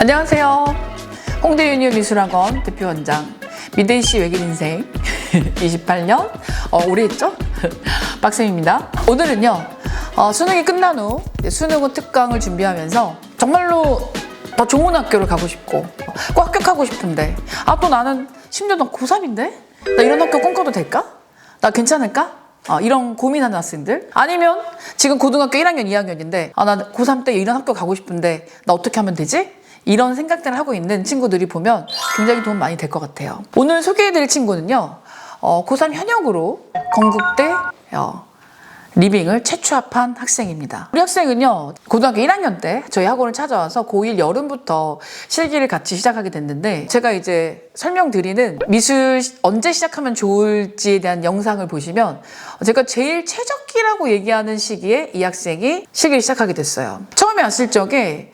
안녕하세요. 홍대 유니언미술학원 대표원장 민대희씨 외길인생 28년 오래 했죠? 박쌤입니다. 오늘은요 수능이 끝난 후 수능 후 특강을 준비하면서 정말로 더 좋은 학교를 가고 싶고 꼭 합격하고 싶은데 또 나는 심지어 너 고3인데? 나 이런 학교 꿈꿔도 될까? 나 괜찮을까? 이런 고민하는 학생들, 아니면 지금 고등학교 1학년 2학년인데 나 고3 때 이런 학교 가고 싶은데 나 어떻게 하면 되지? 이런 생각들을 하고 있는 친구들이 보면 굉장히 도움 많이 될 것 같아요. 오늘 소개해드릴 친구는요 고3 현역으로 건국대 리빙을 최추합한 학생입니다. 우리 학생은요 고등학교 1학년 때 저희 학원을 찾아와서 고1 여름부터 실기를 같이 시작하게 됐는데, 제가 이제 설명드리는 미술 언제 시작하면 좋을지에 대한 영상을 보시면 제가 제일 최적기라고 얘기하는 시기에 이 학생이 실기를 시작하게 됐어요. 처음에 왔을 적에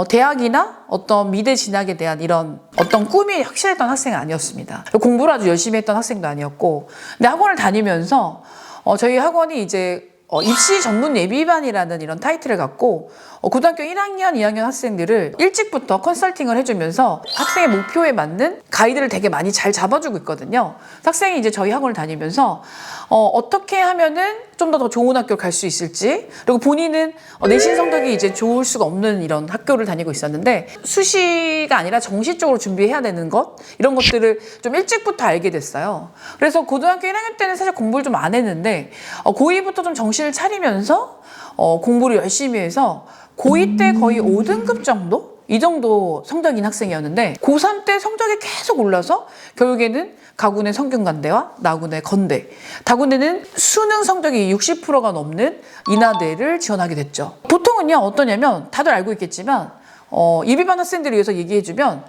대학이나 어떤 미대 진학에 대한 이런 어떤 꿈이 확실했던 학생은 아니었습니다. 공부를 아주 열심히 했던 학생도 아니었고, 근데 학원을 다니면서 저희 학원이 이제 입시 전문 예비반이라는 이런 타이틀을 갖고 고등학교 1학년, 2학년 학생들을 일찍부터 컨설팅을 해주면서 학생의 목표에 맞는 가이드를 되게 많이 잘 잡아주고 있거든요. 학생이 이제 저희 학원을 다니면서 어떻게 하면은 좀 더 좋은 학교를 갈 수 있을지, 그리고 본인은 내신 성적이 이제 좋을 수가 없는 이런 학교를 다니고 있었는데 수시가 아니라 정시 쪽으로 준비해야 되는 것, 이런 것들을 좀 일찍부터 알게 됐어요. 그래서 고등학교 1학년 때는 사실 공부를 좀 안 했는데 고2부터 좀 정신을 차리면서 공부를 열심히 해서 고2 때 거의 5등급 정도? 이 정도 성적인 학생이었는데 고3 때 성적이 계속 올라서 결국에는 가군의 성균관대와 나군의 건대, 다군에는 수능 성적이 60%가 넘는 인하대를 지원하게 됐죠. 보통은요 어떠냐면 다들 알고 있겠지만 예비반 학생들을 위해서 얘기해주면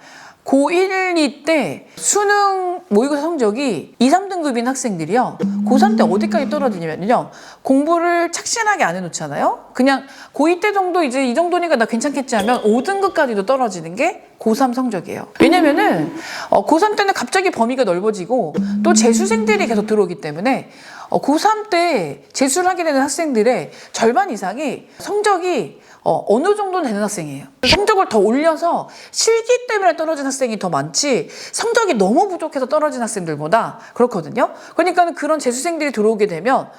고1, 2 때 수능 모의고사 성적이 2, 3등급인 학생들이요 고3 때 어디까지 떨어지냐면요, 공부를 착실하게 안 해놓잖아요. 그냥 고2 때 정도 이제 이 정도니까 나 괜찮겠지 하면 5등급까지도 떨어지는 게 고3 성적이에요. 왜냐면은 고3 때는 갑자기 범위가 넓어지고 또 재수생들이 계속 들어오기 때문에 고3 때 재수를 하게 되는 학생들의 절반 이상이 성적이 어느 정도는 되는 학생이에요. 성적을 더 올려서 실기 때문에 떨어진 학생이 더 많지 성적이 너무 부족해서 떨어진 학생들보다 그렇거든요. 그러니까 그런 재수생들이 들어오게 되면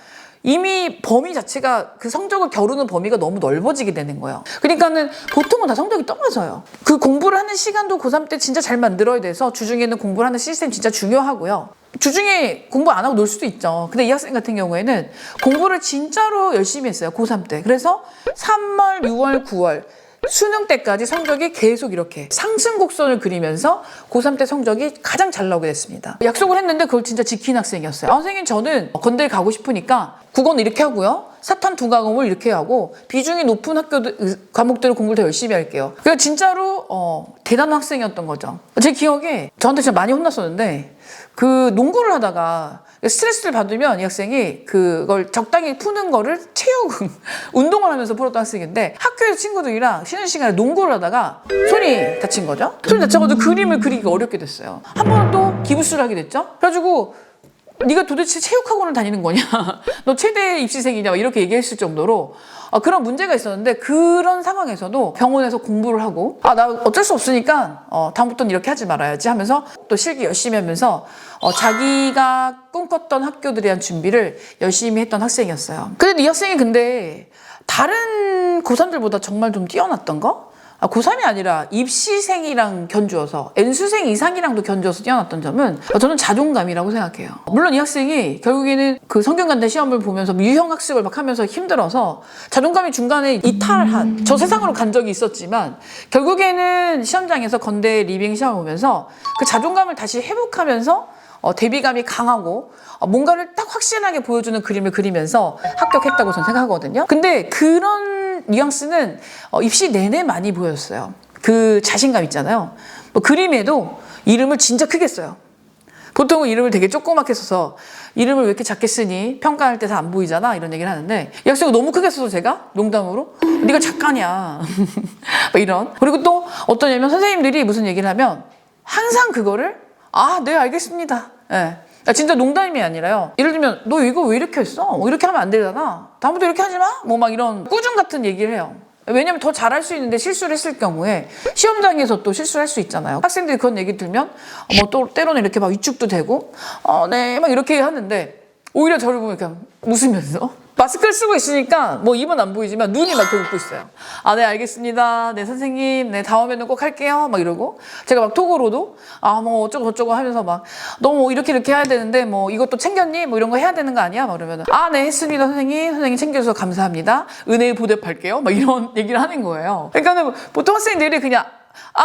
이미 범위 자체가 그 성적을 겨루는 범위가 너무 넓어지게 되는 거예요. 그러니까는 보통은 다 성적이 떨어져요. 그 공부를 하는 시간도 고3 때 진짜 잘 만들어야 돼서 주중에는 공부를 하는 시스템 진짜 중요하고요. 주중에 공부 안 하고 놀 수도 있죠. 근데 이 학생 같은 경우에는 공부를 진짜로 열심히 했어요, 고3 때. 그래서 3월, 6월, 9월 수능 때까지 성적이 계속 이렇게 상승 곡선을 그리면서 고3 때 성적이 가장 잘 나오게 됐습니다. 약속을 했는데 그걸 진짜 지킨 학생이었어요. 선생님 저는 건대에 가고 싶으니까 국어는 이렇게 하고요, 사탄 2과목을 이렇게 하고 비중이 높은 과목들을 공부를 더 열심히 할게요. 그러니까 진짜로 대단한 학생이었던 거죠. 제 기억에 저한테 진짜 많이 혼났었는데 그 농구를 하다가 스트레스를 받으면 이 학생이 그걸 적당히 푸는 거를 체육 운동을 하면서 풀었던 학생인데, 학교에서 친구들이랑 쉬는 시간에 농구를 하다가 손이 다친 거죠. 손이 다쳐가지고 그림을 그리기가 어렵게 됐어요. 한 번은 또 기부스를 하게 됐죠. 그래가지고 네가 도대체 체육학원을 다니는 거냐, 너 최대 입시생이냐, 이렇게 얘기했을 정도로 그런 문제가 있었는데, 그런 상황에서도 병원에서 공부를 하고 나 어쩔 수 없으니까 다음부터는 이렇게 하지 말아야지 하면서 또 실기 열심히 하면서 자기가 꿈꿨던 학교들에 대한 준비를 열심히 했던 학생이었어요. 근데 이 학생이 근데 다른 고3들보다 정말 좀 뛰어났던 거? 고3이 아니라 입시생이랑 견주어서 N수생 이상이랑도 견주어서 뛰어났던 점은 저는 자존감이라고 생각해요. 물론 이 학생이 결국에는 그 성균관대 시험을 보면서 유형학습을 막 하면서 힘들어서 자존감이 중간에 이탈한, 저 세상으로 간 적이 있었지만 결국에는 시험장에서 건대 리빙 시험을 보면서 그 자존감을 다시 회복하면서 대비감이 강하고 뭔가를 딱 확실하게 보여주는 그림을 그리면서 합격했다고 저는 생각하거든요. 근데 그런 뉘앙스는 입시 내내 많이 보였어요. 그 자신감 있잖아요. 그림에도 이름을 진짜 크게 써요. 보통은 이름을 되게 조그맣게 써서 이름을 왜 이렇게 작게 쓰니? 평가할 때 다 안 보이잖아, 이런 얘기를 하는데 이 학생이 너무 크게 써서 제가 농담으로 네가 작가냐 이런. 그리고 또 어떠냐면 선생님들이 무슨 얘기를 하면 항상 그거를 네 알겠습니다. 네. 진짜 농담이 아니라요. 예를 들면 너 이거 왜 이렇게 했어? 이렇게 하면 안 되잖아. 다음부터 이렇게 하지 마? 막 이런 꾸중 같은 얘기를 해요. 왜냐면 더 잘할 수 있는데 실수를 했을 경우에 시험장에서 또 실수를 할 수 있잖아요. 학생들이 그런 얘기 들면 뭐 또 때로는 이렇게 막 위축도 되고 네 막 이렇게 하는데 오히려 저를 보면 그냥 웃으면서 마스크를 쓰고 있으니까 뭐 입은 안 보이지만 눈이 막 이렇게 웃고 있어요. 아, 네, 알겠습니다. 네, 선생님. 네, 다음에는 꼭 할게요. 막 이러고. 제가 막 톡으로도 뭐 어쩌고 저쩌고 하면서 막 너 뭐 이렇게 해야 되는데 뭐 이것도 챙겼니? 뭐 이런 거 해야 되는 거 아니야? 막 이러면 네, 했습니다. 선생님. 선생님 챙겨줘서 감사합니다. 은혜에 보답할게요. 막 이런 얘기를 하는 거예요. 그러니까 보통 학생들이 그냥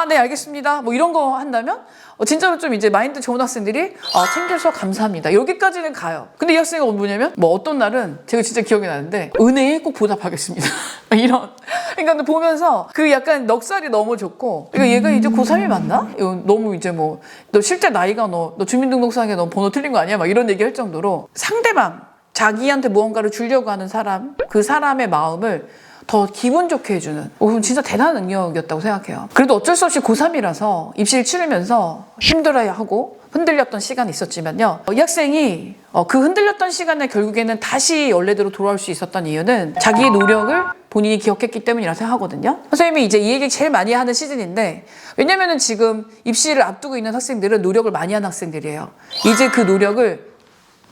네, 알겠습니다. 뭐 이런 거 한다면 진짜로 좀 이제 마인드 좋은 학생들이 챙겨서 감사합니다. 여기까지는 가요. 근데 이 학생은 뭐냐면 뭐 어떤 날은 제가 진짜 기억이 나는데 은혜에 꼭 보답하겠습니다. 이런. 그러니까 보면서 그 약간 넉살이 너무 좋고 그러니까 얘가 이제 고3이 맞나? 너무 이제 뭐 너 실제 나이가 너 주민등록상에 너 번호 틀린 거 아니야? 막 이런 얘기 할 정도로 상대방 자기한테 무언가를 주려고 하는 사람 그 사람의 마음을 더 기분 좋게 해주는 그럼 진짜 대단한 능력이었다고 생각해요. 그래도 어쩔 수 없이 고3이라서 입시를 치르면서 힘들어하고 흔들렸던 시간이 있었지만요. 이 학생이 그 흔들렸던 시간에 결국에는 다시 원래대로 돌아올 수 있었던 이유는 자기의 노력을 본인이 기억했기 때문이라 생각하거든요. 선생님이 이제 이 얘기 제일 많이 하는 시즌인데 왜냐면은 지금 입시를 앞두고 있는 학생들은 노력을 많이 하는 학생들이에요. 이제 그 노력을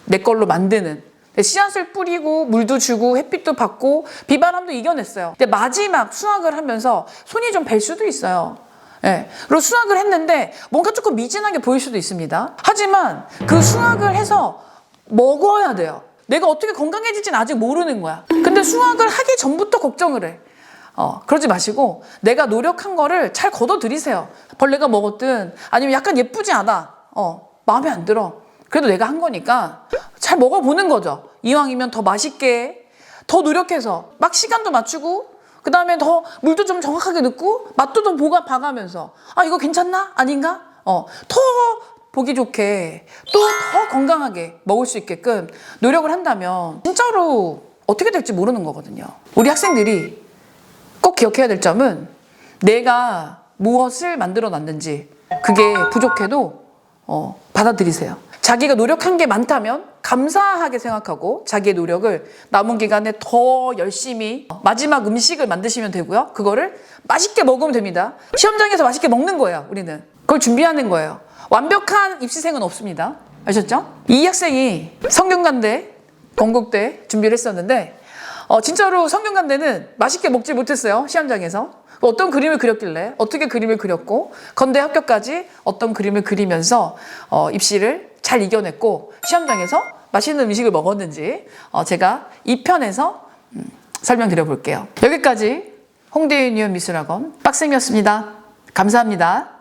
내 걸로 만드는 씨앗을 뿌리고 물도 주고 햇빛도 받고 비바람도 이겨냈어요. 근데 마지막 수학을 하면서 손이 좀 벨 수도 있어요. 네. 그리고 수학을 했는데 뭔가 조금 미진하게 보일 수도 있습니다. 하지만 그 수학을 해서 먹어야 돼요. 내가 어떻게 건강해질지는 아직 모르는 거야. 근데 수학을 하기 전부터 걱정을 해. 그러지 마시고 내가 노력한 거를 잘 걷어들이세요. 벌레가 먹었든 아니면 약간 예쁘지 않아. 마음에 안 들어. 그래도 내가 한 거니까 잘 먹어보는 거죠. 이왕이면 더 맛있게, 더 노력해서 막 시간도 맞추고 그 다음에 더 물도 좀 정확하게 넣고 맛도 좀 봐가면서 이거 괜찮나? 아닌가? 더 보기 좋게 또 더 건강하게 먹을 수 있게끔 노력을 한다면 진짜로 어떻게 될지 모르는 거거든요. 우리 학생들이 꼭 기억해야 될 점은 내가 무엇을 만들어 놨는지 그게 부족해도 받아들이세요. 자기가 노력한 게 많다면 감사하게 생각하고 자기의 노력을 남은 기간에 더 열심히 마지막 음식을 만드시면 되고요. 그거를 맛있게 먹으면 됩니다. 시험장에서 맛있게 먹는 거예요. 우리는 그걸 준비하는 거예요. 완벽한 입시생은 없습니다. 아셨죠? 이 학생이 성균관대, 건국대 준비를 했었는데 진짜로 성균관대는 맛있게 먹지 못했어요. 시험장에서. 어떤 그림을 그렸길래 어떻게 그림을 그렸고 건대 합격까지 어떤 그림을 그리면서 입시를 잘 이겨냈고 시험장에서 맛있는 음식을 먹었는지 제가 2편에서 설명드려 볼게요. 여기까지 홍대유니온 미술학원 빡쌤이었습니다. 감사합니다.